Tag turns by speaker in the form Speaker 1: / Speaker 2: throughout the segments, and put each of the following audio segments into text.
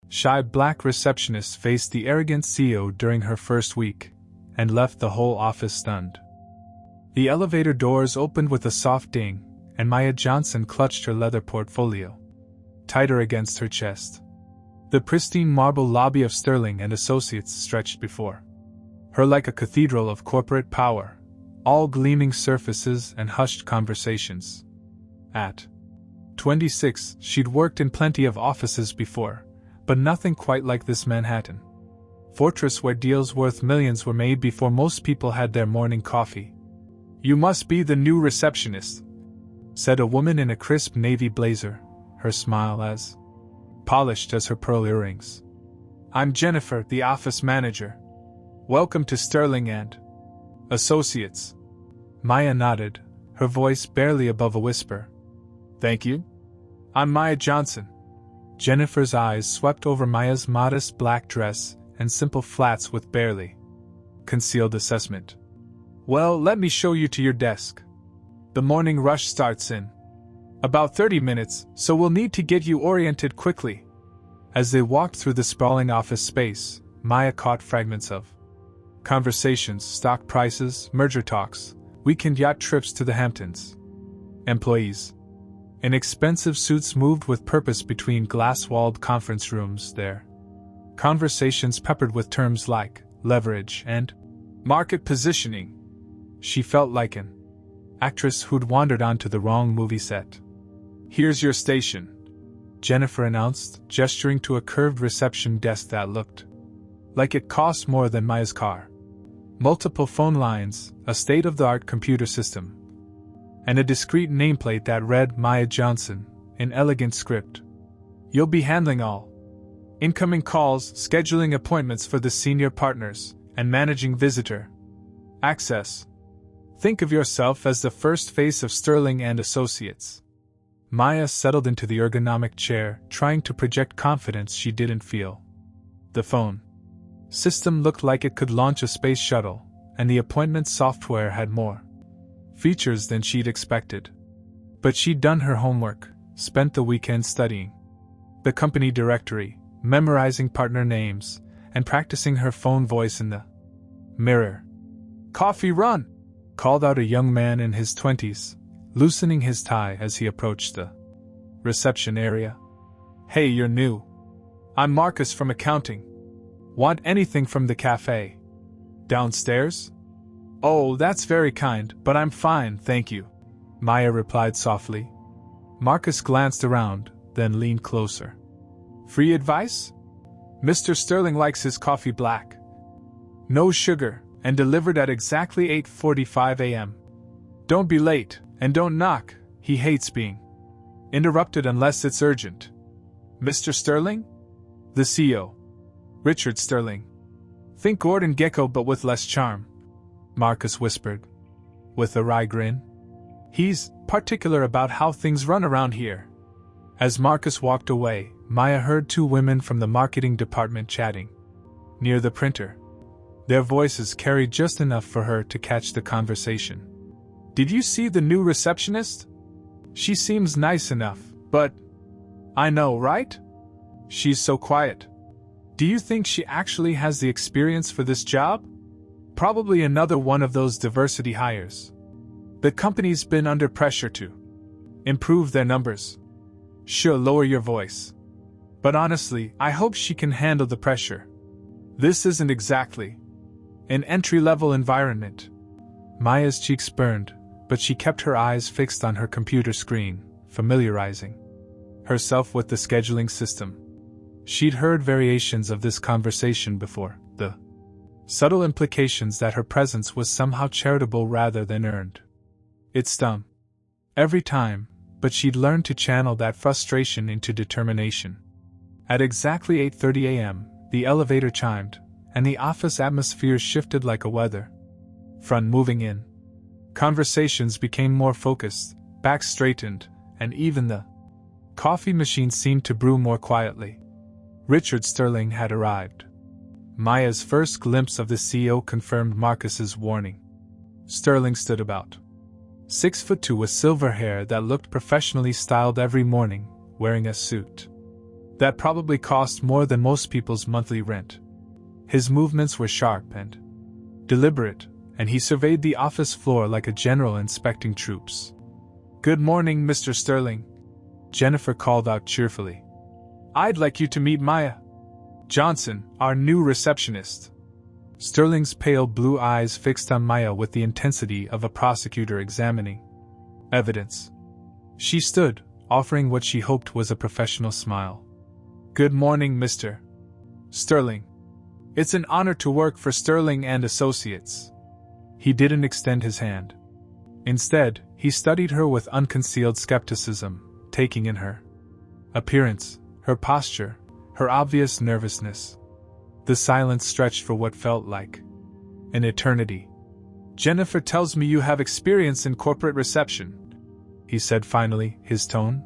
Speaker 1: Shy black receptionist faced the arrogant CEO during her first week, and left the whole office stunned. The elevator doors opened with a soft ding, and Maya Johnson clutched her leather portfolio tighter against her chest. The pristine marble lobby of Sterling and Associates stretched before her like a cathedral of corporate power, all gleaming surfaces and hushed conversations. At 26, she'd worked in plenty of offices before, but nothing quite like this Manhattan fortress where deals worth millions were made before most people had their morning coffee. "You must be the new receptionist," said a woman in a crisp navy blazer, her smile as polished as her pearl earrings. "I'm Jennifer, the office manager. Welcome to Sterling and Associates." Maya nodded, her voice barely above a whisper. "Thank you. I'm Maya Johnson." Jennifer's eyes swept over Maya's modest black dress and simple flats with barely concealed assessment. "Well, let me show you to your desk. The morning rush starts in about 30 minutes, so we'll need to get you oriented quickly." As they walked through the sprawling office space, Maya caught fragments of conversations, stock prices, merger talks, weekend yacht trips to the Hamptons. Employees in expensive suits moved with purpose between glass-walled conference rooms there. Conversations peppered with terms like leverage and market positioning. She felt like an actress who'd wandered onto the wrong movie set. "Here's your station," Jennifer announced, gesturing to a curved reception desk that looked like it cost more than Maya's car. Multiple phone lines, a state-of-the-art computer system, and a discreet nameplate that read Maya Johnson in elegant script. "You'll be handling all incoming calls, scheduling appointments for the senior partners, and managing visitor access. Think of yourself as the first face of Sterling and Associates." Maya settled into the ergonomic chair, trying to project confidence she didn't feel. The phone system looked like it could launch a space shuttle, and the appointment software had more features than she'd expected. But she'd done her homework, spent the weekend studying the company directory, memorizing partner names, and practicing her phone voice in the mirror. "Coffee run!" called out a young man in his 20s, loosening his tie as he approached the reception area. "Hey, you're new. I'm Marcus from accounting. Want anything from the cafe downstairs?" "Oh, that's very kind, but I'm fine, thank you," Maya replied softly. Marcus glanced around, then leaned closer. "Free advice? Mr. Sterling likes his coffee black, no sugar, and delivered at exactly 8:45 a.m. Don't be late, and don't knock, he hates being interrupted unless it's urgent." "Mr. Sterling?" "The CEO. Richard Sterling. Think Gordon Gekko but with less charm," Marcus whispered, with a wry grin. "He's particular about how things run around here." As Marcus walked away, Maya heard two women from the marketing department chatting near the printer. Their voices carried just enough for her to catch the conversation. "Did you see the new receptionist? She seems nice enough, but I know, right? She's so quiet. Do you think she actually has the experience for this job? Probably another one of those diversity hires. The company's been under pressure to improve their numbers." "Sure, lower your voice. But honestly, I hope she can handle the pressure. This isn't exactly an entry-level environment." Maya's cheeks burned, but she kept her eyes fixed on her computer screen, familiarizing herself with the scheduling system. She'd heard variations of this conversation before, the subtle implications that her presence was somehow charitable rather than earned. It stung every time, but she'd learned to channel that frustration into determination. At exactly 8:30 a.m., the elevator chimed, and the office atmosphere shifted like a weather front moving in. Conversations became more focused, backs straightened, and even the coffee machine seemed to brew more quietly. Richard Sterling had arrived. Maya's first glimpse of the CEO confirmed Marcus's warning. Sterling stood about 6'2" with silver hair that looked professionally styled every morning, wearing a suit That probably cost more than most people's monthly rent. His movements were sharp and deliberate, and he surveyed the office floor like a general inspecting troops. "Good morning, Mr. Sterling," Jennifer called out cheerfully. "I'd like you to meet Maya Johnson, our new receptionist." Sterling's pale blue eyes fixed on Maya with the intensity of a prosecutor examining evidence. She stood, offering what she hoped was a professional smile. "Good morning, Mr. Sterling. It's an honor to work for Sterling and Associates." He didn't extend his hand. Instead, he studied her with unconcealed skepticism, taking in her appearance, her posture, her obvious nervousness. The silence stretched for what felt like an eternity. "Jennifer tells me you have experience in corporate reception," he said finally, his tone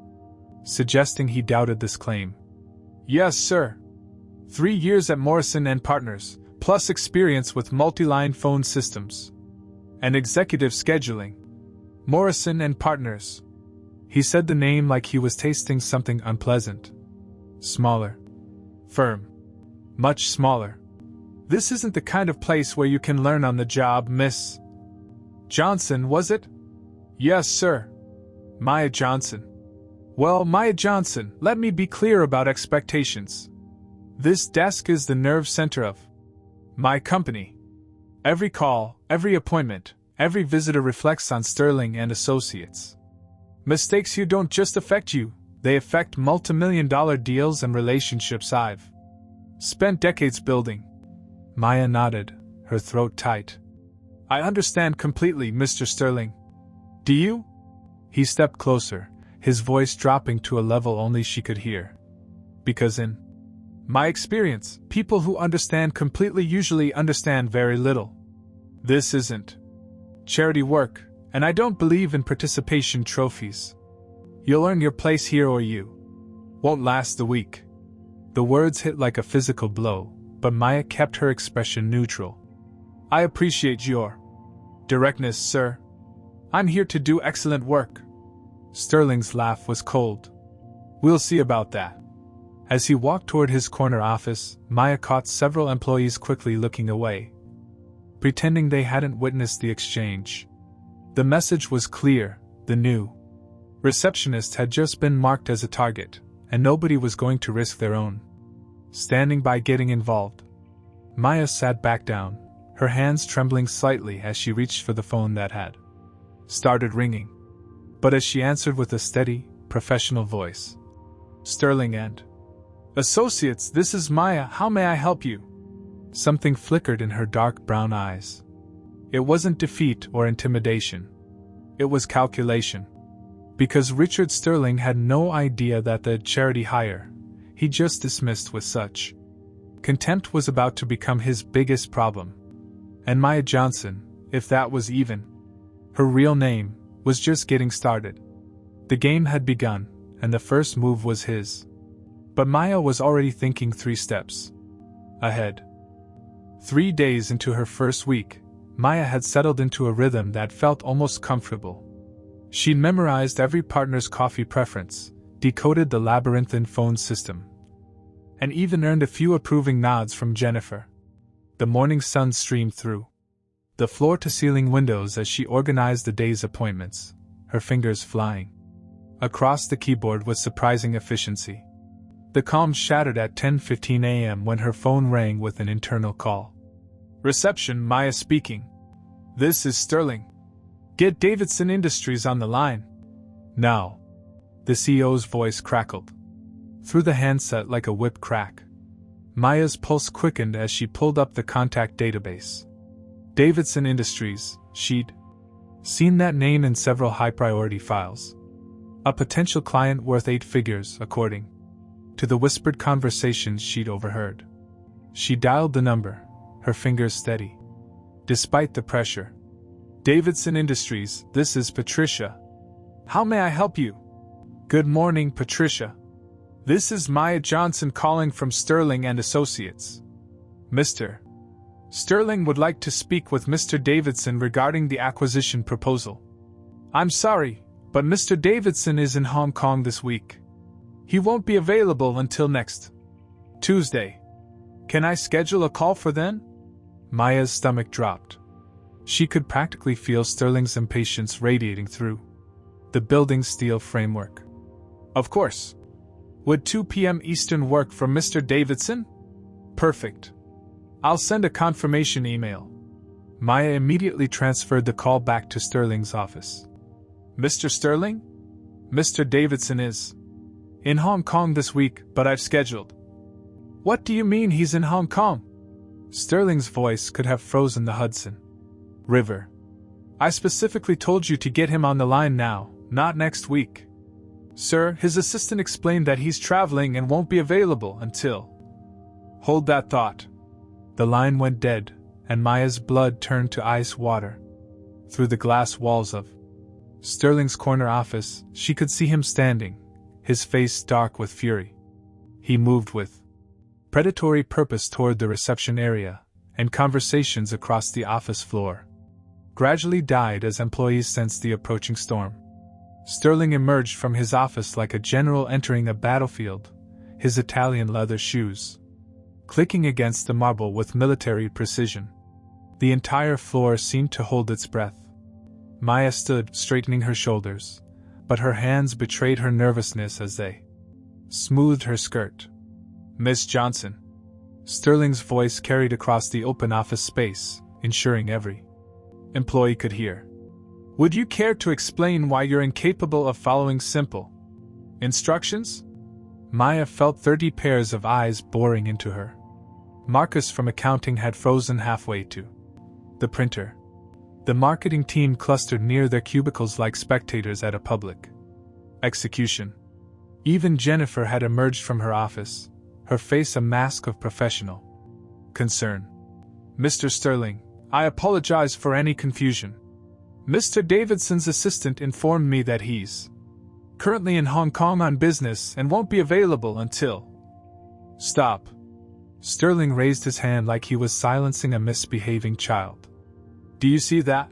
Speaker 1: suggesting he doubted this claim. "Yes, sir. 3 years at Morrison & Partners, plus experience with multi-line phone systems and executive scheduling. Morrison & Partners." He said the name like he was tasting something unpleasant. "Smaller firm. Much smaller. This isn't the kind of place where you can learn on the job, Miss Johnson, was it?" "Yes, sir. Maya Johnson." "Well, Maya Johnson, let me be clear about expectations. This desk is the nerve center of my company. Every call, every appointment, every visitor reflects on Sterling and Associates. Mistakes here don't just affect you, they affect multi-million-dollar deals and relationships I've spent decades building." Maya nodded, her throat tight. "I understand completely, Mr. Sterling. Do you?" He stepped closer, his voice dropping to a level only she could hear. "Because in my experience, people who understand completely usually understand very little. This isn't charity work, and I don't believe in participation trophies. You'll earn your place here or you won't last the week." The words hit like a physical blow, but Maya kept her expression neutral. "I appreciate your directness, sir. I'm here to do excellent work." Sterling's laugh was cold. "We'll see about that." As he walked toward his corner office, Maya caught several employees quickly looking away, pretending they hadn't witnessed the exchange. The message was clear: the new receptionist had just been marked as a target, and nobody was going to risk their own standing by getting involved. Maya sat back down, her hands trembling slightly as she reached for the phone that had started ringing. But as she answered with a steady, professional voice, "Sterling and Associates, this is Maya, how may I help you?" Something flickered in her dark brown eyes. It wasn't defeat or intimidation. It was calculation. Because Richard Sterling had no idea that the charity hire he just dismissed with such contempt was about to become his biggest problem. And Maya Johnson, if that was even her real name, was just getting started. The game had begun, and the first move was his. But Maya was already thinking 3 steps ahead. 3 days into her first week, Maya had settled into a rhythm that felt almost comfortable. She'd memorized every partner's coffee preference, decoded the labyrinthine phone system, and even earned a few approving nods from Jennifer. The morning sun streamed through the floor-to-ceiling windows as she organized the day's appointments, her fingers flying across the keyboard with surprising efficiency. The calm shattered at 10:15 a.m. when her phone rang with an internal call. "Reception, Maya speaking. This is Sterling. Get Davidson Industries on the line now." The CEO's voice crackled through the handset like a whip crack. Maya's pulse quickened as she pulled up the contact database. Davidson Industries, she'd seen that name in several high-priority files. A potential client worth 8 figures, according to the whispered conversations she'd overheard. She dialed the number, her fingers steady despite the pressure. "Davidson Industries, this is Patricia. How may I help you?" "Good morning, Patricia. This is Maya Johnson calling from Sterling and Associates. Mr. Sterling would like to speak with Mr. Davidson regarding the acquisition proposal. I'm sorry, but Mr. Davidson is in Hong Kong this week. He won't be available until next Tuesday. Can I schedule a call for then? Maya's stomach dropped. She could practically feel Sterling's impatience radiating through the building's steel framework. Of course. Would 2 p.m. Eastern work for Mr. Davidson? Perfect. I'll send a confirmation email. Maya immediately transferred the call back to Sterling's office. Mr. Sterling? Mr. Davidson is in Hong Kong this week, but I've scheduled. What do you mean he's in Hong Kong? Sterling's voice could have frozen the Hudson River. I specifically told you to get him on the line now, not next week. Sir, his assistant explained that he's traveling and won't be available until... Hold that thought. The line went dead, and Maya's blood turned to ice water. Through the glass walls of Sterling's corner office, she could see him standing, his face dark with fury. He moved with predatory purpose toward the reception area, and conversations across the office floor gradually died as employees sensed the approaching storm. Sterling emerged from his office like a general entering a battlefield, his Italian leather shoes clicking against the marble with military precision. The entire floor seemed to hold its breath. Maya stood, straightening her shoulders, but her hands betrayed her nervousness as they smoothed her skirt. Miss Johnson. Sterling's voice carried across the open office space, ensuring every employee could hear. Would you care to explain why you're incapable of following simple instructions? Maya felt 30 pairs of eyes boring into her. Marcus from accounting had frozen halfway to the printer. The marketing team clustered near their cubicles like spectators at a public execution. Even Jennifer had emerged from her office, her face a mask of professional concern. Mr. Sterling, I apologize for any confusion. Mr. Davidson's assistant informed me that he's currently in Hong Kong on business and won't be available until... Stop. Sterling raised his hand like he was silencing a misbehaving child. Do you see that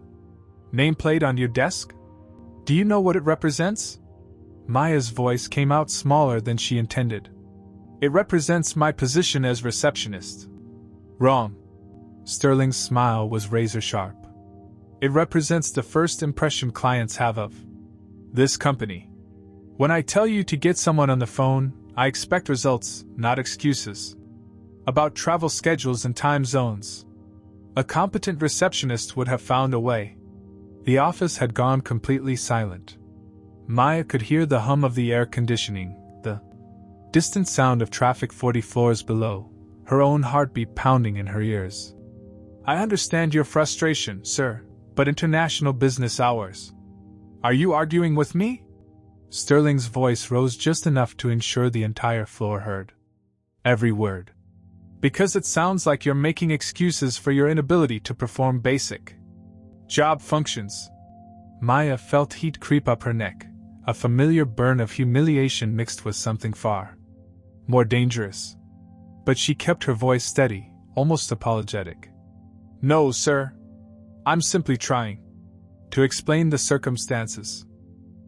Speaker 1: nameplate on your desk? Do you know what it represents? Maya's voice came out smaller than she intended. It represents my position as receptionist. Wrong. Sterling's smile was razor sharp. It represents the first impression clients have of this company. When I tell you to get someone on the phone, I expect results, not excuses. About travel schedules and time zones. A competent receptionist would have found a way. The office had gone completely silent. Maya could hear the hum of the air conditioning, the distant sound of traffic 40 floors below, her own heartbeat pounding in her ears. I understand your frustration, sir, but international business hours. Are you arguing with me? Sterling's voice rose just enough to ensure the entire floor heard every word. Because it sounds like you're making excuses for your inability to perform basic job functions. Maya felt heat creep up her neck, a familiar burn of humiliation mixed with something far more dangerous. But she kept her voice steady, almost apologetic. No, sir. I'm simply trying to explain the circumstances.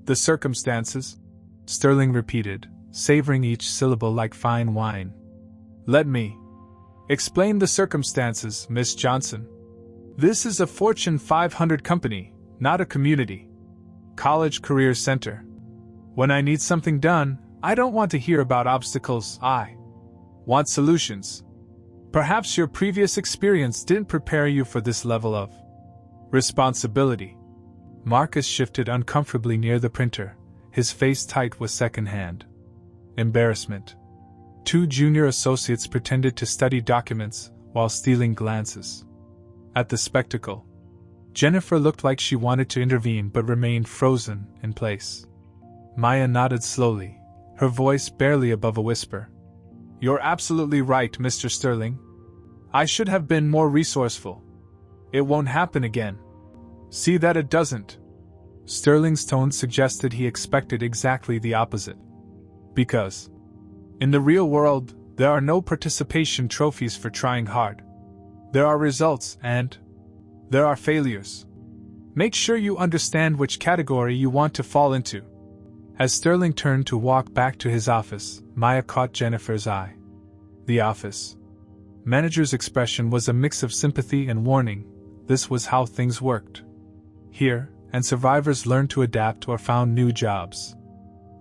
Speaker 1: The circumstances? Sterling repeated, savoring each syllable like fine wine. Let me explain the circumstances, Miss Johnson. This is a Fortune 500 company, not a community college career center. When I need something done, I don't want to hear about obstacles, I want solutions. Perhaps your previous experience didn't prepare you for this level of responsibility. Marcus shifted uncomfortably near the printer, his face tight with second-hand embarrassment. 2 junior associates pretended to study documents while stealing glances at the spectacle. Jennifer looked like she wanted to intervene but remained frozen in place. Maya nodded slowly, her voice barely above a whisper. You're absolutely right, Mr. Sterling. I should have been more resourceful. It won't happen again. See that it doesn't. Sterling's tone suggested he expected exactly the opposite. Because in the real world, there are no participation trophies for trying hard. There are results and there are failures. Make sure you understand which category you want to fall into. As Sterling turned to walk back to his office, Maya caught Jennifer's eye. The office manager's expression was a mix of sympathy and warning. This was how things worked here, and survivors learned to adapt or found new jobs.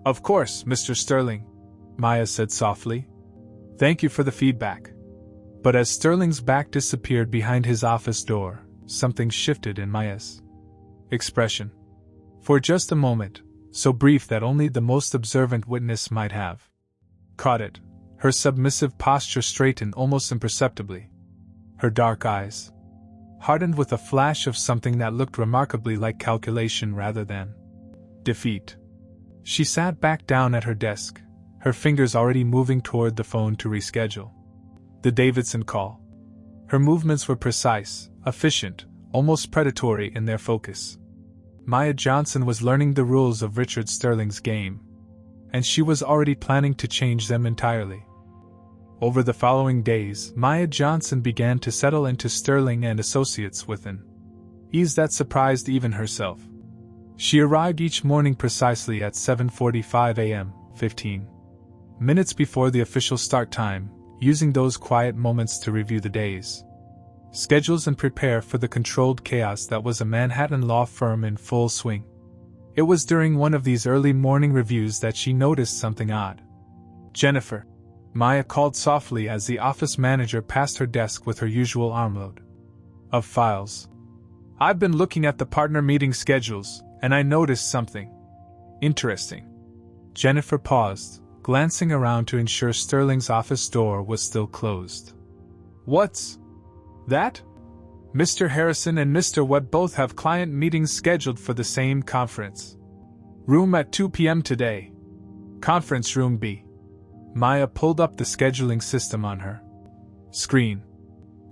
Speaker 1: "Of course, Mr. Sterling," Maya said softly. "Thank you for the feedback." But as Sterling's back disappeared behind his office door, something shifted in Maya's expression. For just a moment, so brief that only the most observant witness might have caught it, her submissive posture straightened almost imperceptibly. Her dark eyes hardened with a flash of something that looked remarkably like calculation rather than defeat. She sat back down at her desk, her fingers already moving toward the phone to reschedule the Davidson call. Her movements were precise, efficient, almost predatory in their focus. Maya Johnson was learning the rules of Richard Sterling's game, and she was already planning to change them entirely. Over the following days, Maya Johnson began to settle into Sterling and Associates with an ease that surprised even herself. She arrived each morning precisely at 7:45 a.m., 15 minutes before the official start time, using those quiet moments to review the day's schedules and prepare for the controlled chaos that was a Manhattan law firm in full swing. It was during one of these early morning reviews that she noticed something odd. "Jennifer," Maya called softly as the office manager passed her desk with her usual armload of files. "I've been looking at the partner meeting schedules, and I noticed something interesting." Jennifer paused, glancing around to ensure Sterling's office door was still closed. "What's that?" "Mr. Harrison and Mr. Webb both have client meetings scheduled for the same conference room at 2 p.m. today. Conference room B." Maya pulled up the scheduling system on her screen.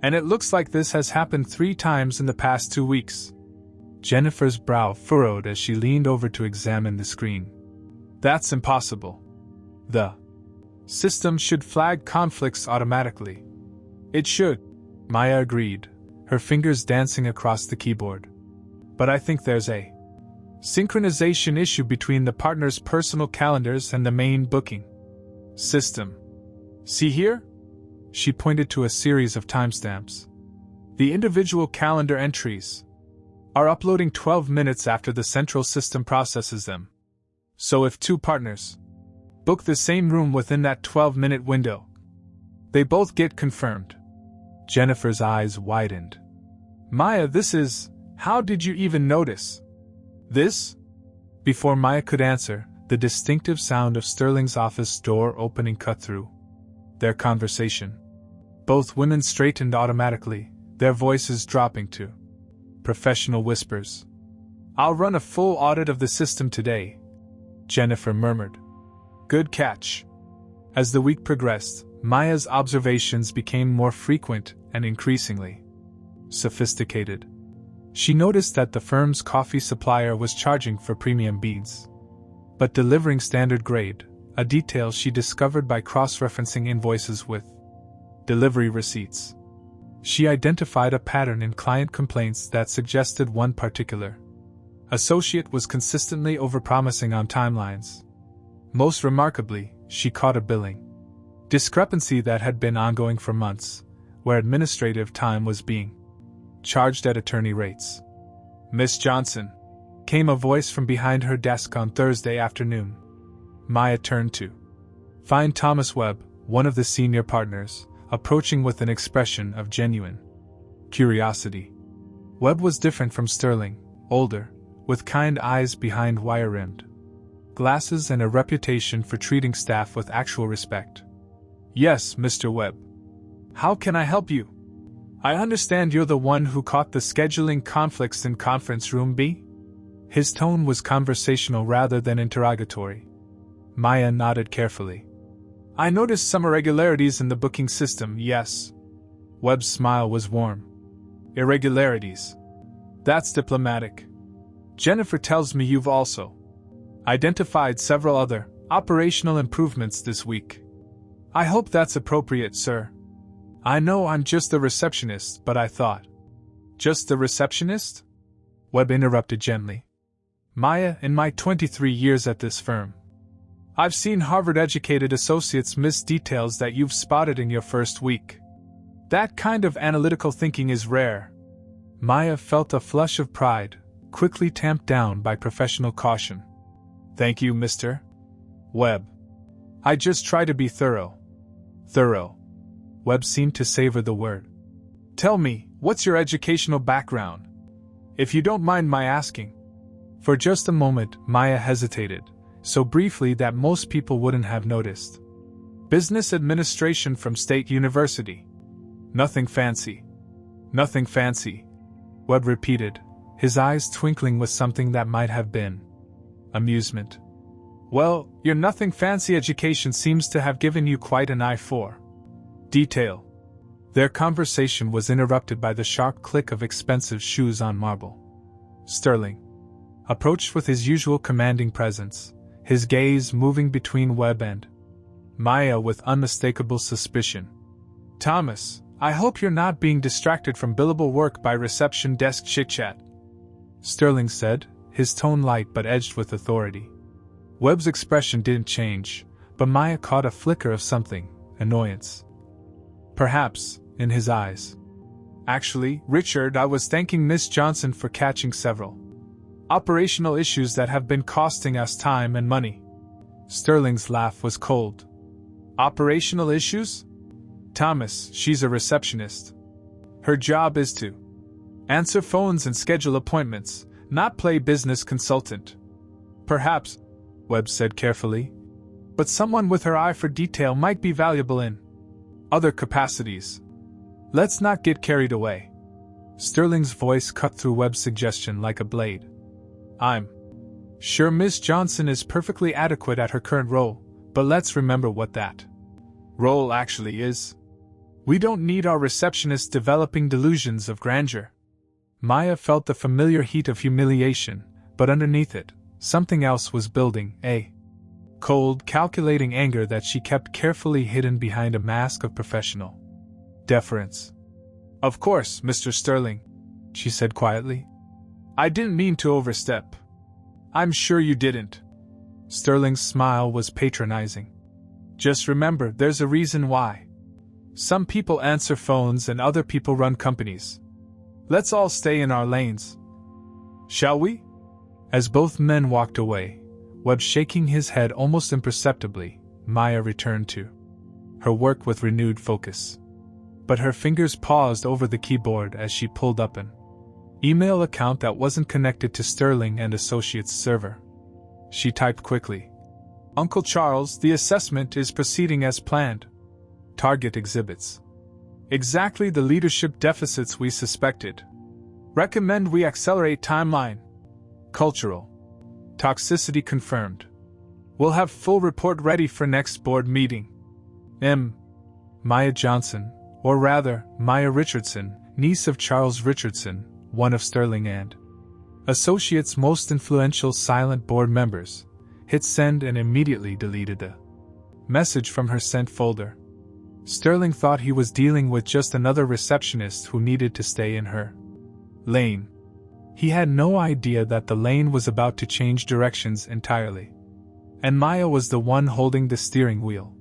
Speaker 1: "And it looks like this has happened 3 times in the past 2 weeks. Jennifer's brow furrowed as she leaned over to examine the screen. "That's impossible. The system should flag conflicts automatically." "It should," Maya agreed, her fingers dancing across the keyboard. "But I think there's a synchronization issue between the partners' personal calendars and the main booking system. See here?" She pointed to a series of timestamps. "The individual calendar entries are uploading 12 minutes after the central system processes them. So if 2 partners book the same room within that 12-minute window, they both get confirmed." Jennifer's eyes widened. "Maya, this is... How did you even notice this?" Before Maya could answer, the distinctive sound of Sterling's office door opening cut through their conversation. Both women straightened automatically, their voices dropping to professional whispers. "I'll run a full audit of the system today," Jennifer murmured. "Good catch." As the week progressed, Maya's observations became more frequent and increasingly sophisticated. She noticed that the firm's coffee supplier was charging for premium beans, but delivering standard grade, a detail she discovered by cross-referencing invoices with delivery receipts. She identified a pattern in client complaints that suggested one particular associate was consistently overpromising on timelines. Most remarkably, she caught a billing discrepancy that had been ongoing for months, where administrative time was being charged at attorney rates. "Miss Johnson," came a voice from behind her desk on Thursday afternoon. Maya turned to find Thomas Webb, one of the senior partners, approaching with an expression of genuine curiosity. Webb was different from Sterling, older, with kind eyes behind wire-rimmed glasses and a reputation for treating staff with actual respect. "Yes, Mr. Webb. How can I help you? I understand you're the one who caught the scheduling conflicts in conference room B?" His tone was conversational rather than interrogatory. Maya nodded carefully. "I noticed some irregularities in the booking system, yes." Webb's smile was warm. "Irregularities? That's diplomatic. Jennifer tells me you've also identified several other operational improvements this week." "I hope that's appropriate, sir. I know I'm just the receptionist, but I thought..." "Just the receptionist?" Webb interrupted gently. Maya, in my 23 years at this firm, I've seen Harvard-educated associates miss details that you've spotted in your first week. That kind of analytical thinking is rare. Maya felt a flush of pride, quickly tamped down by professional caution. Thank you, Mr. Webb. I just try to be thorough. Thorough. Webb seemed to savor the word. Tell me, what's your educational background? If you don't mind my asking. For just a moment, Maya hesitated, so briefly that most people wouldn't have noticed. Business administration from State University. Nothing fancy. Nothing fancy, Webb repeated, his eyes twinkling with something that might have been amusement. Well, your nothing fancy education seems to have given you quite an eye for detail. Their conversation was interrupted by the sharp click of expensive shoes on marble. Sterling approached with his usual commanding presence, his gaze moving between Webb and Maya with unmistakable suspicion. Thomas, I hope you're not being distracted from billable work by reception desk chit-chat, Sterling said, his tone light but edged with authority. Webb's expression didn't change, but Maya caught a flicker of something, annoyance. Perhaps, in his eyes. Actually, Richard, I was thanking Miss Johnson for catching several operational issues that have been costing us time and money. Sterling's laugh was cold. Operational issues? Thomas, she's a receptionist. Her job is to answer phones and schedule appointments, not play business consultant. Perhaps, Webb said carefully, but someone with her eye for detail might be valuable in other capacities. Let's not get carried away. Sterling's voice cut through Webb's suggestion like a blade. I'm sure Miss Johnson is perfectly adequate at her current role, but let's remember what that role actually is. We don't need our receptionist developing delusions of grandeur. Maya felt the familiar heat of humiliation, but underneath it, something else was building, a cold, calculating anger that she kept carefully hidden behind a mask of professional deference. Of course, Mr. Sterling, she said quietly. I didn't mean to overstep. I'm sure you didn't. Sterling's smile was patronizing. Just remember, there's a reason why. Some people answer phones and other people run companies. Let's all stay in our lanes. Shall we? As both men walked away, Webb shaking his head almost imperceptibly, Maya returned to her work with renewed focus. But her fingers paused over the keyboard as she pulled up an email account that wasn't connected to Sterling and Associates' server. She typed quickly. Uncle Charles, the assessment is proceeding as planned. Target exhibits exactly the leadership deficits we suspected. Recommend we accelerate timeline. Cultural toxicity confirmed. We'll have full report ready for next board meeting. Maya Johnson, or rather, Maya Richardson, niece of Charles Richardson, one of Sterling and Associates' most influential silent board members, hit send and immediately deleted the message from her sent folder. Sterling thought he was dealing with just another receptionist who needed to stay in her lane. He had no idea that the lane was about to change directions entirely. And Maya was the one holding the steering wheel.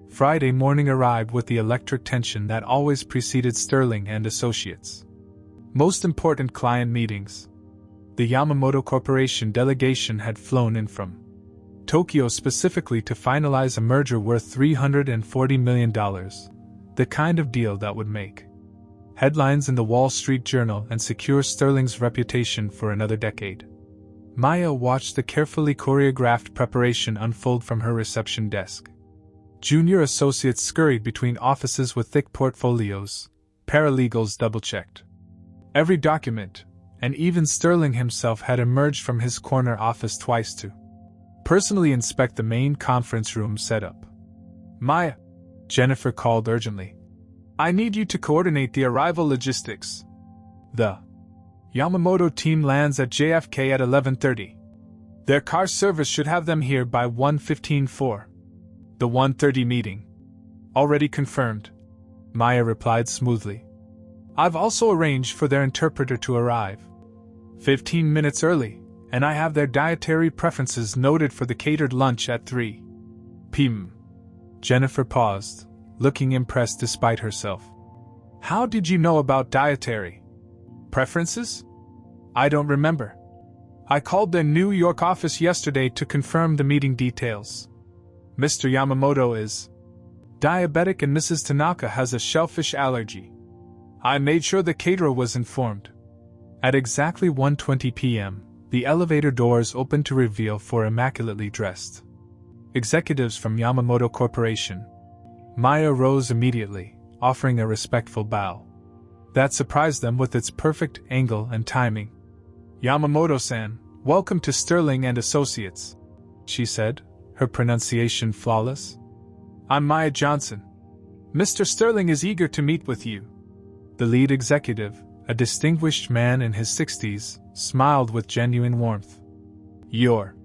Speaker 1: Friday morning arrived with the electric tension that always preceded Sterling and Associates' most important client meetings. The Yamamoto Corporation delegation had flown in from Tokyo specifically to finalize a merger worth $340 million, the kind of deal that would make headlines in the Wall Street Journal and secure Sterling's reputation for another decade. Maya watched the carefully choreographed preparation unfold from her reception desk. Junior associates scurried between offices with thick portfolios, paralegals double-checked every document, and even Sterling himself had emerged from his corner office twice to personally inspect the main conference room setup. Maya, Jennifer called urgently. I need you to coordinate the arrival logistics. The Yamamoto team lands at JFK at 11:30. Their car service should have them here by 1:15 for the 1:30 meeting. Already confirmed, Maya replied smoothly. I've also arranged for their interpreter to arrive 15 minutes early, And I have their dietary preferences noted for the catered lunch at 3 p.m. Jennifer paused, looking impressed despite herself. How did you know about dietary preferences? I don't remember. I called the New York office yesterday to confirm the meeting details. Mr. Yamamoto is diabetic and Mrs. Tanaka has a shellfish allergy. I made sure the caterer was informed. At exactly 1:20 p.m., the elevator doors opened to reveal 4 immaculately dressed executives from Yamamoto Corporation. Maya rose immediately, offering a respectful bow. That surprised them with its perfect angle and timing. Yamamoto-san, welcome to Sterling and Associates, she said, her pronunciation flawless. I'm Maya Johnson. Mr. Sterling is eager to meet with you. The lead executive, a distinguished man in his 60s, smiled with genuine warmth. Your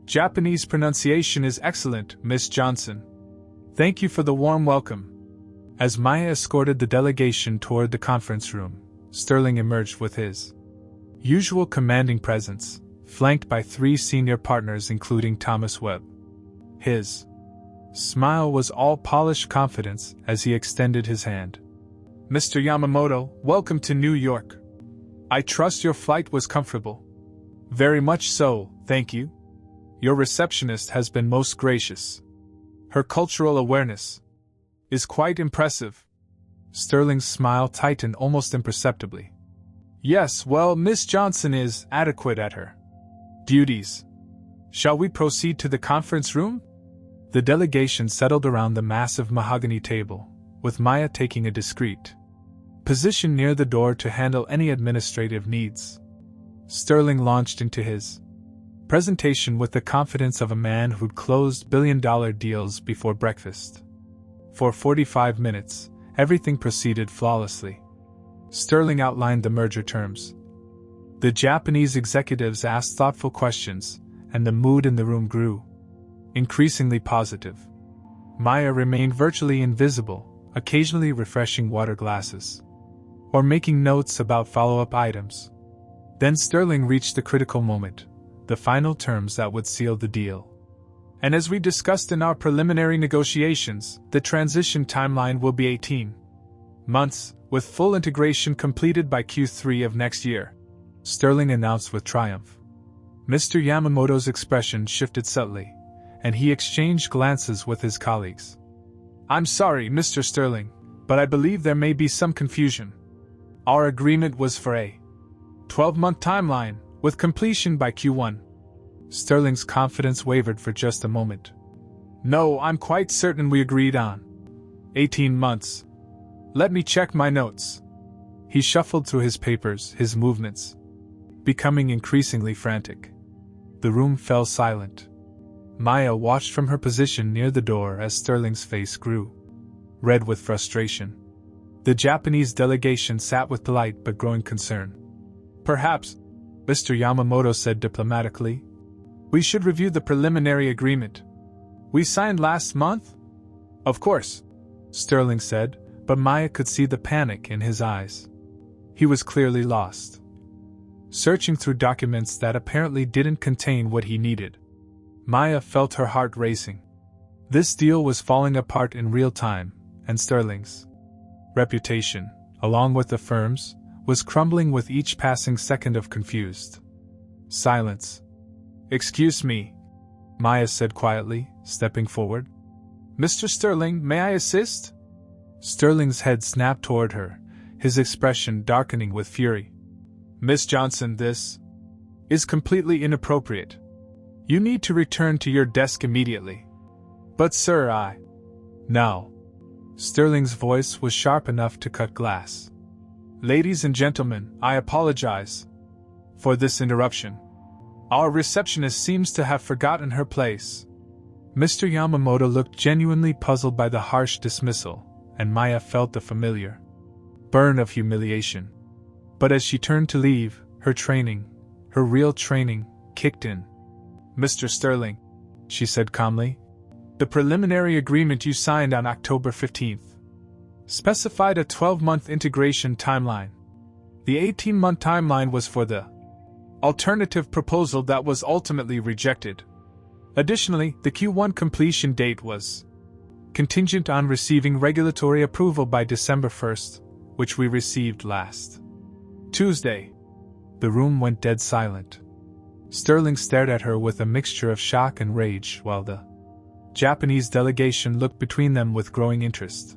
Speaker 1: Japanese pronunciation is excellent, Miss Johnson. Thank you for the warm welcome. As Maya escorted the delegation toward the conference room, Sterling emerged with his usual commanding presence, flanked by 3 senior partners including Thomas Webb. His smile was all polished confidence as he extended his hand. Mr. Yamamoto, welcome to New York. I trust your flight was comfortable. Very much so, thank you. Your receptionist has been most gracious. Her cultural awareness is quite impressive. Sterling's smile tightened almost imperceptibly. Yes, well, Miss Johnson is adequate at her duties. Shall we proceed to the conference room? The delegation settled around the massive mahogany table, with Maya taking a discreet position near the door to handle any administrative needs. Sterling launched into his presentation with the confidence of a man who'd closed billion-dollar deals before breakfast. For 45 minutes, everything proceeded flawlessly. Sterling outlined the merger terms. The Japanese executives asked thoughtful questions, and the mood in the room grew increasingly positive. Maya remained virtually invisible, occasionally refreshing water glasses or making notes about follow-up items. Then Sterling reached the critical moment, the final terms that would seal the deal. And as we discussed in our preliminary negotiations, the transition timeline will be 18 months, with full integration completed by Q3 of next year, Sterling announced with triumph. Mr. Yamamoto's expression shifted subtly, and he exchanged glances with his colleagues. I'm sorry, Mr. Sterling, but I believe there may be some confusion. Our agreement was for a 12-month timeline, with completion by Q1. Sterling's confidence wavered for just a moment. No, I'm quite certain we agreed on 18 months. Let me check my notes. He shuffled through his papers, his movements becoming increasingly frantic. The room fell silent. Maya watched from her position near the door as Sterling's face grew red with frustration. The Japanese delegation sat with polite but growing concern. Perhaps, Mr. Yamamoto said diplomatically, we should review the preliminary agreement we signed last month? Of course, Sterling said, but Maya could see the panic in his eyes. He was clearly lost, searching through documents that apparently didn't contain what he needed. Maya felt her heart racing. This deal was falling apart in real time, and Sterling's reputation, along with the firm's, was crumbling with each passing second of confused silence. Excuse me, Maya said quietly, stepping forward. Mr. Sterling, may I assist? Sterling's head snapped toward her, his expression darkening with fury. Miss Johnson, this is completely inappropriate. You need to return to your desk immediately. But sir, Now. Sterling's voice was sharp enough to cut glass. Ladies and gentlemen, I apologize for this interruption. Our receptionist seems to have forgotten her place. Mr. Yamamoto looked genuinely puzzled by the harsh dismissal, and Maya felt the familiar burn of humiliation. But as she turned to leave, her real training, kicked in. Mr. Sterling, she said calmly, the preliminary agreement you signed on October 15th specified a 12-month integration timeline. The 18-month timeline was for the alternative proposal that was ultimately rejected. Additionally, the Q1 completion date was contingent on receiving regulatory approval by December 1st, which we received last Tuesday. The room went dead silent. Sterling stared at her with a mixture of shock and rage while the Japanese delegation looked between them with growing interest.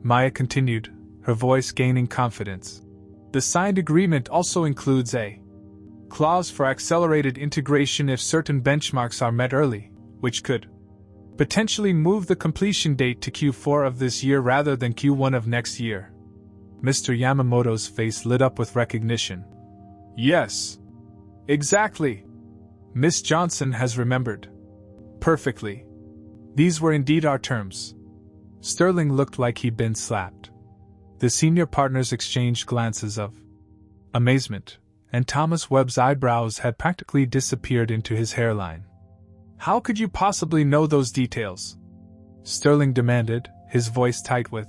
Speaker 1: Maya continued, her voice gaining confidence. The signed agreement also includes a clause for accelerated integration if certain benchmarks are met early, which could potentially move the completion date to Q4 of this year rather than Q1 of next year. Mr. Yamamoto's face lit up with recognition. Yes. Exactly. Miss Johnson has remembered perfectly. These were indeed our terms. Sterling looked like he'd been slapped. The senior partners exchanged glances of amazement, and Thomas Webb's eyebrows had practically disappeared into his hairline. How could you possibly know those details? Sterling demanded, his voice tight with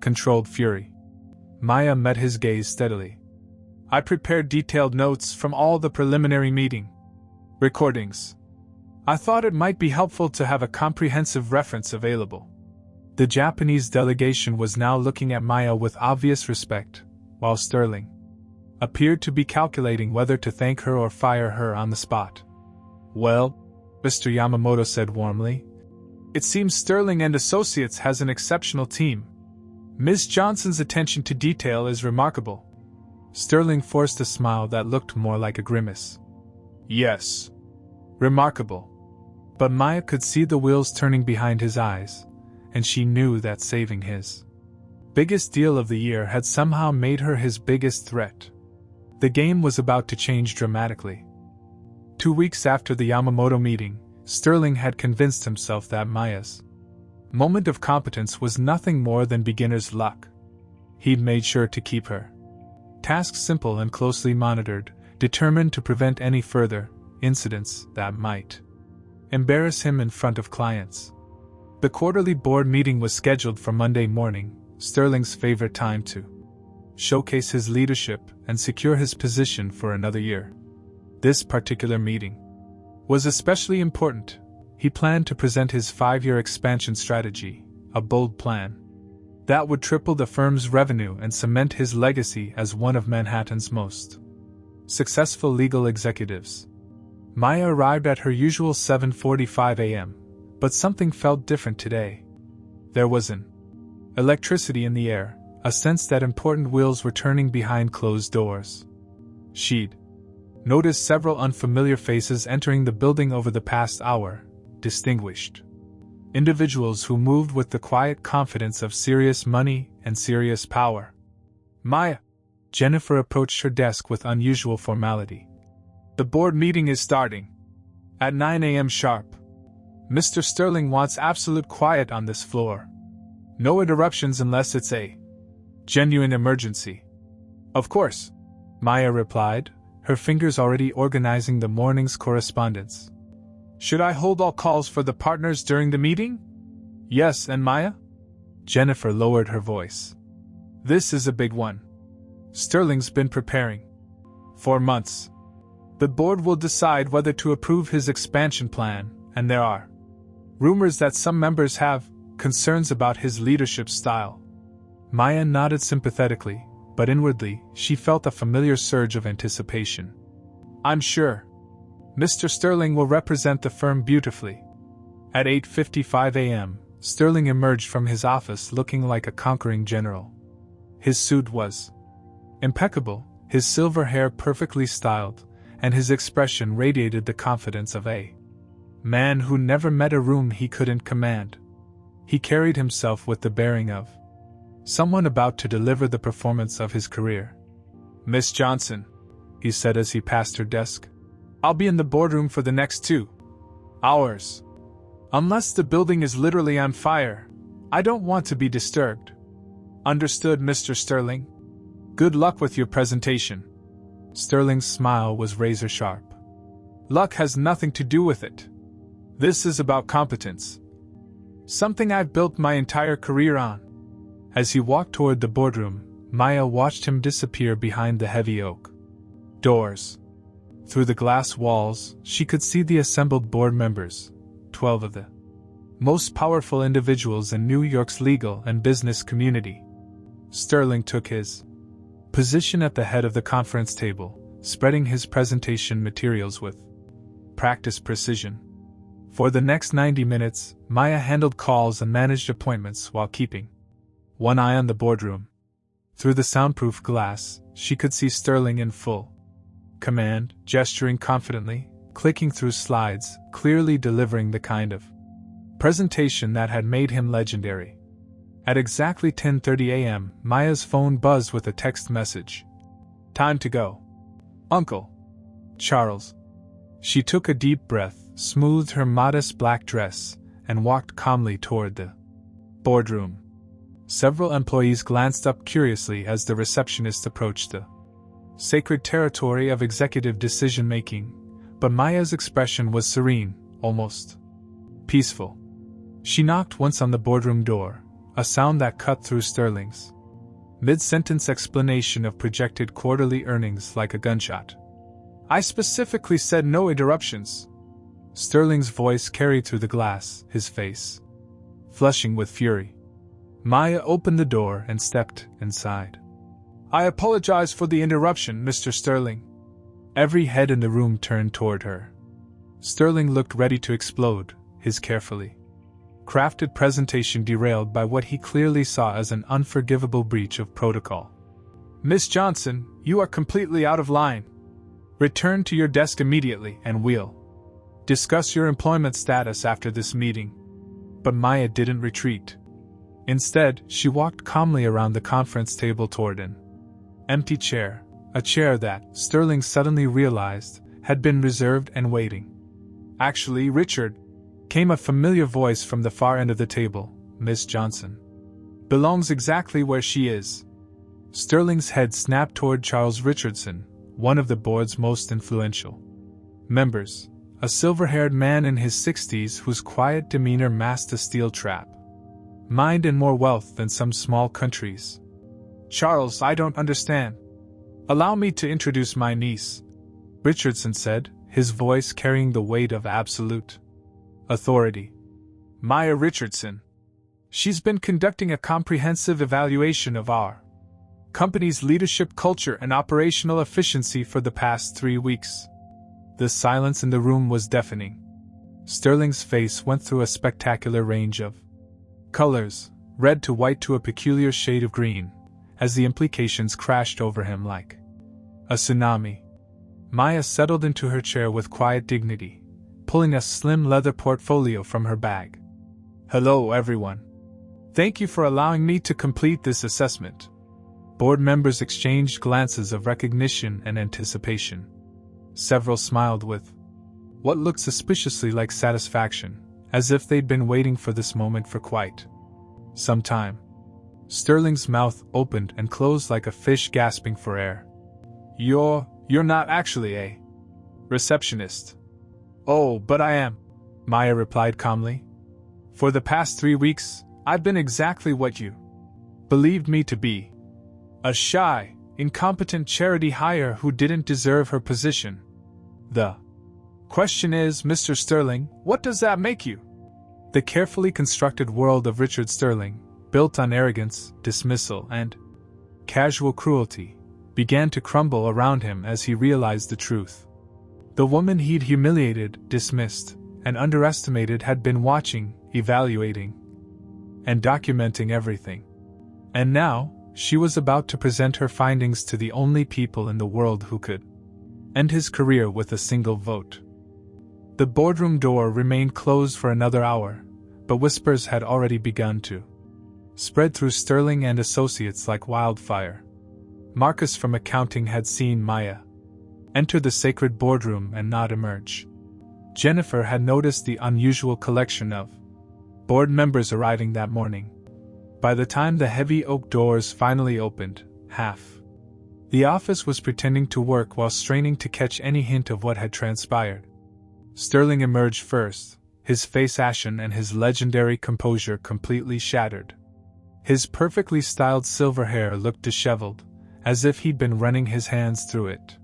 Speaker 1: controlled fury. Maya met his gaze steadily. I prepared detailed notes from all the preliminary meeting recordings. I thought it might be helpful to have a comprehensive reference available. The Japanese delegation was now looking at Maya with obvious respect, while Sterling appeared to be calculating whether to thank her or fire her on the spot. Well, Mr. Yamamoto said warmly, it seems Sterling and Associates has an exceptional team. Ms. Johnson's attention to detail is remarkable. Sterling forced a smile that looked more like a grimace. Yes. Remarkable. But Maya could see the wheels turning behind his eyes, and she knew that saving his biggest deal of the year had somehow made her his biggest threat. The game was about to change dramatically. 2 weeks after the Yamamoto meeting, Sterling had convinced himself that Maya's moment of competence was nothing more than beginner's luck. He'd made sure to keep her tasks simple and closely monitored, determined to prevent any further incidents that might embarrass him in front of clients. The quarterly board meeting was scheduled for Monday morning, Sterling's favorite time to showcase his leadership and secure his position for another year. This particular meeting was especially important. He planned to present his 5-year expansion strategy, a bold plan that would triple the firm's revenue and cement his legacy as one of Manhattan's most successful legal executives. Maya arrived at her usual 7:45 a.m., but something felt different today. There was an electricity in the air, a sense that important wheels were turning behind closed doors. She'd noticed several unfamiliar faces entering the building over the past hour, distinguished individuals who moved with the quiet confidence of serious money and serious power. Maya. Jennifer approached her desk with unusual formality. The board meeting is starting at 9 a.m. sharp. Mr. Sterling wants absolute quiet on this floor. No interruptions unless it's a genuine emergency. Of course, Maya replied, her fingers already organizing the morning's correspondence. Should I hold all calls for the partners during the meeting? Yes, and Maya? Jennifer lowered her voice. This is a big one. Sterling's been preparing for months. The board will decide whether to approve his expansion plan, and there are rumors that some members have concerns about his leadership style. Maya nodded sympathetically, but inwardly, she felt a familiar surge of anticipation. I'm sure Mr. Sterling will represent the firm beautifully. At 8:55 a.m., Sterling emerged from his office looking like a conquering general. His suit was impeccable, his silver hair perfectly styled, and his expression radiated the confidence of a man who never met a room he couldn't command. He carried himself with the bearing of someone about to deliver the performance of his career. Miss Johnson, he said as he passed her desk, I'll be in the boardroom for the next 2 hours. Unless the building is literally on fire, I don't want to be disturbed. Understood, Mr. Sterling? Good luck with your presentation. Sterling's smile was razor sharp. Luck has nothing to do with it. This is about competence. Something I've built my entire career on. As he walked toward the boardroom, Maya watched him disappear behind the heavy oak doors. Through the glass walls, she could see the assembled board members, 12 of the most powerful individuals in New York's legal and business community. Sterling took his position at the head of the conference table, spreading his presentation materials with practiced precision. For the next 90 minutes, Maya handled calls and managed appointments while keeping one eye on the boardroom. Through the soundproof glass, she could see Sterling in full command, gesturing confidently, clicking through slides, clearly delivering the kind of presentation that had made him legendary. At exactly 10:30 a.m., Maya's phone buzzed with a text message. "Time to go. Uncle Charles." She took a deep breath, smoothed her modest black dress, and walked calmly toward the boardroom. Several employees glanced up curiously as the receptionist approached the sacred territory of executive decision-making, but Maya's expression was serene, almost peaceful. She knocked once on the boardroom door, a sound that cut through Sterling's mid-sentence explanation of projected quarterly earnings like a gunshot. "I specifically said no interruptions." Sterling's voice carried through the glass, his face flushing with fury. Maya opened the door and stepped inside. "I apologize for the interruption, Mr. Sterling." Every head in the room turned toward her. Sterling looked ready to explode, his carefully crafted presentation derailed by what he clearly saw as an unforgivable breach of protocol. "Miss Johnson, you are completely out of line. Return to your desk immediately and we'll discuss your employment status after this meeting." But Maya didn't retreat. Instead, she walked calmly around the conference table toward an empty chair, a chair that, Sterling suddenly realized, had been reserved and waiting. "Actually, Richard," came a familiar voice from the far end of the table, "Miss Johnson belongs exactly where she is." Sterling's head snapped toward Charles Richardson, one of the board's most influential members, a silver-haired man in his 60s whose quiet demeanor masked a steel trap. Mind and more wealth than some small countries. "Charles, I don't understand. Allow me to introduce my niece," Richardson said, his voice carrying the weight of absolute authority. "Maya Richardson. She's been conducting a comprehensive evaluation of our company's leadership culture and operational efficiency for the past 3 weeks." The silence in the room was deafening. Sterling's face went through a spectacular range of colors, red to white to a peculiar shade of green, as the implications crashed over him like a tsunami. Maya settled into her chair with quiet dignity, pulling a slim leather portfolio from her bag. "Hello, everyone. Thank you for allowing me to complete this assessment." Board members exchanged glances of recognition and anticipation. Several smiled with what looked suspiciously like satisfaction, as if they'd been waiting for this moment for quite some time. Sterling's mouth opened and closed like a fish gasping for air. You're not actually a receptionist." "Oh, but I am," Maya replied calmly. "For the past 3 weeks, I've been exactly what you believed me to be. A shy, incompetent charity hire who didn't deserve her position. The question is, Mr. Sterling, what does that make you?" The carefully constructed world of Richard Sterling, built on arrogance, dismissal, and casual cruelty, began to crumble around him as he realized the truth. The woman he'd humiliated, dismissed, and underestimated had been watching, evaluating, and documenting everything. And now, she was about to present her findings to the only people in the world who could end his career with a single vote. The boardroom door remained closed for another hour, but whispers had already begun to spread through Sterling and associates like wildfire. Marcus from accounting had seen Maya enter the sacred boardroom and not emerge. Jennifer had noticed the unusual collection of board members arriving that morning. By the time the heavy oak doors finally opened, half the office was pretending to work while straining to catch any hint of what had transpired. Sterling emerged first, his face ashen and his legendary composure completely shattered. His perfectly styled silver hair looked disheveled, as if he'd been running his hands through it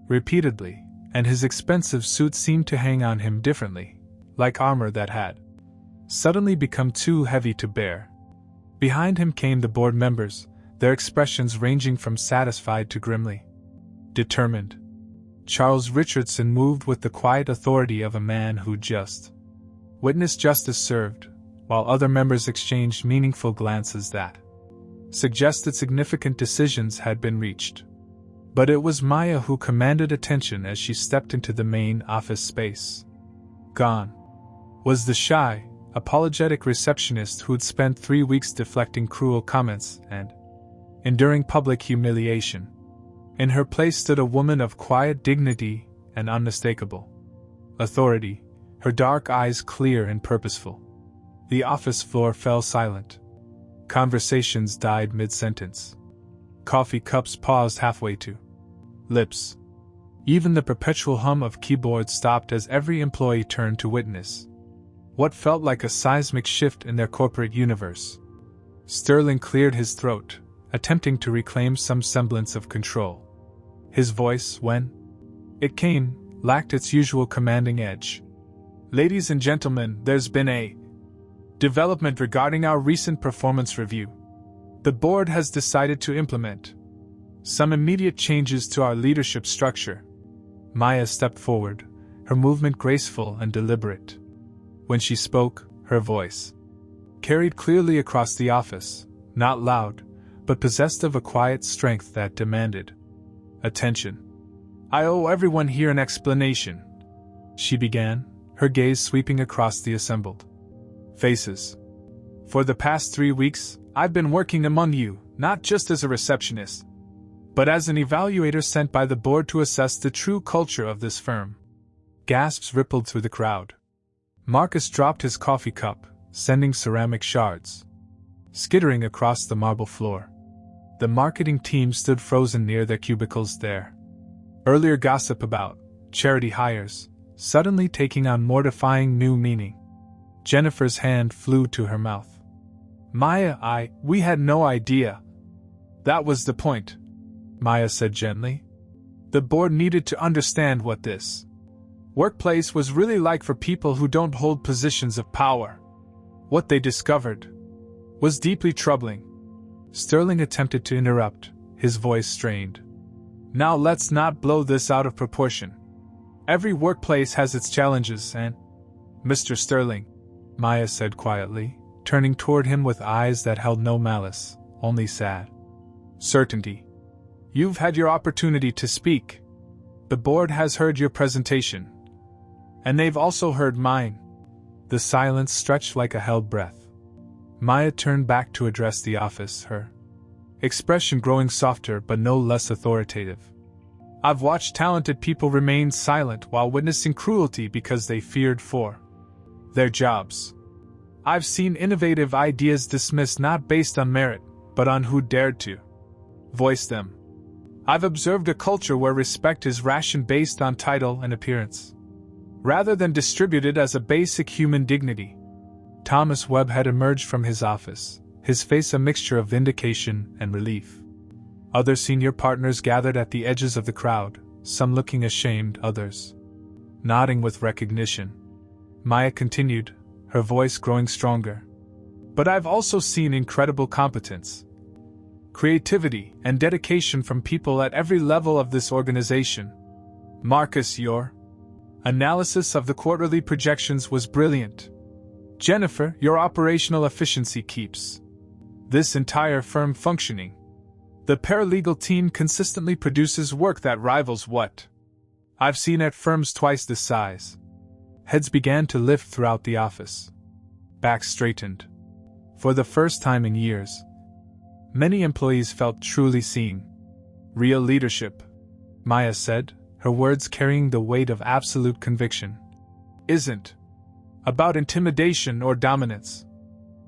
Speaker 1: repeatedly, and his expensive suit seemed to hang on him differently, like armor that had suddenly become too heavy to bear. Behind him came the board members, their expressions ranging from satisfied to grimly determined. Charles Richardson moved with the quiet authority of a man who just witnessed justice served, while other members exchanged meaningful glances that suggested significant decisions had been reached. But it was Maya who commanded attention as she stepped into the main office space. Gone was the shy, apologetic receptionist who'd spent 3 weeks deflecting cruel comments and enduring public humiliation. In her place stood a woman of quiet dignity and unmistakable authority, her dark eyes clear and purposeful. The office floor fell silent. Conversations died mid-sentence. Coffee cups paused halfway to lips. Even the perpetual hum of keyboards stopped as every employee turned to witness what felt like a seismic shift in their corporate universe. Sterling cleared his throat, attempting to reclaim some semblance of control. His voice, when it came, lacked its usual commanding edge. "Ladies and gentlemen, there's been a development regarding our recent performance review. The board has decided to implement some immediate changes to our leadership structure." Maya stepped forward, her movement graceful and deliberate. When she spoke, her voice carried clearly across the office, not loud, but possessed of a quiet strength that demanded attention. "I owe everyone here an explanation," she began, her gaze sweeping across the assembled faces. "For the past 3 weeks, I've been working among you, not just as a receptionist, but as an evaluator sent by the board to assess the true culture of this firm." Gasps rippled through the crowd. Marcus dropped his coffee cup, sending ceramic shards skittering across the marble floor. The marketing team stood frozen near their cubicles there. Earlier gossip about charity hires suddenly taking on mortifying new meaning. Jennifer's hand flew to her mouth. "Maya, we had no idea. That was the point," Maya said gently. "The board needed to understand what this workplace was really like for people who don't hold positions of power. What they discovered was deeply troubling." Sterling attempted to interrupt, his voice strained. "Now let's not blow this out of proportion. Every workplace has its challenges and—" "Mr. Sterling," Maya said quietly, turning toward him with eyes that held no malice, only sad certainty. "You've had your opportunity to speak. The board has heard your presentation. And they've also heard mine." The silence stretched like a held breath. Maya turned back to address the office, her expression growing softer but no less authoritative. "I've watched talented people remain silent while witnessing cruelty because they feared for their jobs. I've seen innovative ideas dismissed not based on merit, but on who dared to voice them. I've observed a culture where respect is rationed based on title and appearance, rather than distributed as a basic human dignity." Thomas Webb had emerged from his office, his face a mixture of vindication and relief. Other senior partners gathered at the edges of the crowd, some looking ashamed, others nodding with recognition. Maya continued, her voice growing stronger. "But I've also seen incredible competence, creativity, and dedication from people at every level of this organization. Marcus, your analysis of the quarterly projections was brilliant. Jennifer, your operational efficiency keeps this entire firm functioning. The paralegal team consistently produces work that rivals what I've seen at firms twice this size." Heads began to lift throughout the office. Backs straightened. For the first time in years, many employees felt truly seen. "Real leadership," Maya said, her words carrying the weight of absolute conviction, "isn't about intimidation or dominance.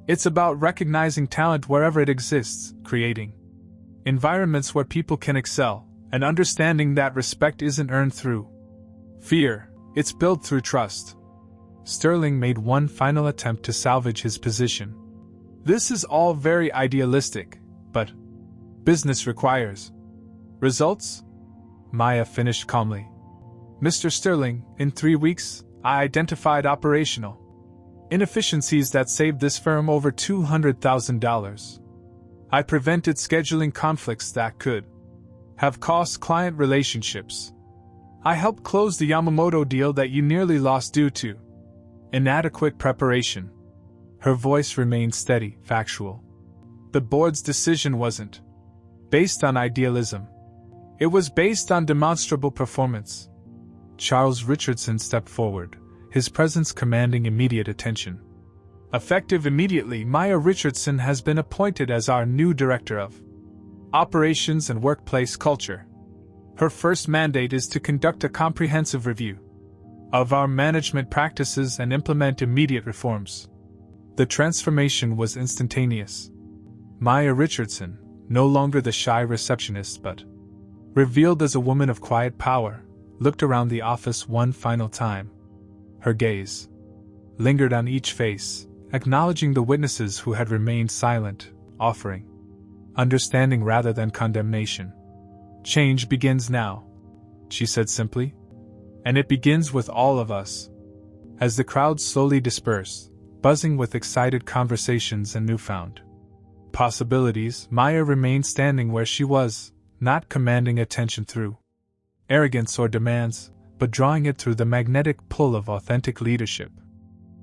Speaker 1: It's about recognizing talent wherever it exists, creating environments where people can excel, and understanding that respect isn't earned through fear, it's built through trust." Sterling made one final attempt to salvage his position. "This is all very idealistic, but business requires results," Maya finished calmly. Mr. Sterling, in 3 weeks, I identified operational inefficiencies that saved this firm over $200,000. I prevented scheduling conflicts that could have cost client relationships. I helped close the Yamamoto deal that you nearly lost due to inadequate preparation. Her voice remained steady, factual. The board's decision wasn't based on idealism. It was based on demonstrable performance. Charles Richardson stepped forward, his presence commanding immediate attention. Effective immediately, Maya Richardson has been appointed as our new Director of Operations and Workplace Culture. Her first mandate is to conduct a comprehensive review of our management practices and implement immediate reforms. The transformation was instantaneous. Maya Richardson, no longer the shy receptionist but revealed as a woman of quiet power, looked around the office one final time. Her gaze lingered on each face, acknowledging the witnesses who had remained silent, offering understanding rather than condemnation. Change begins now, she said simply. And it begins with all of us. As the crowd slowly dispersed, buzzing with excited conversations and newfound possibilities, Maya remained standing where she was, not commanding attention through arrogance or demands, but drawing it through the magnetic pull of authentic leadership.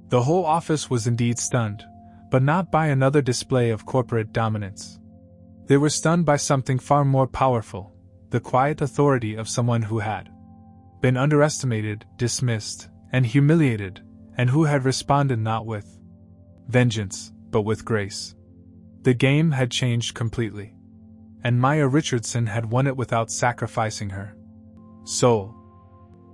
Speaker 1: The whole office was indeed stunned, but not by another display of corporate dominance. They were stunned by something far more powerful, the quiet authority of someone who had been underestimated, dismissed, and humiliated, and who had responded not with vengeance, but with grace. The game had changed completely, and Maya Richardson had won it without sacrificing her soul.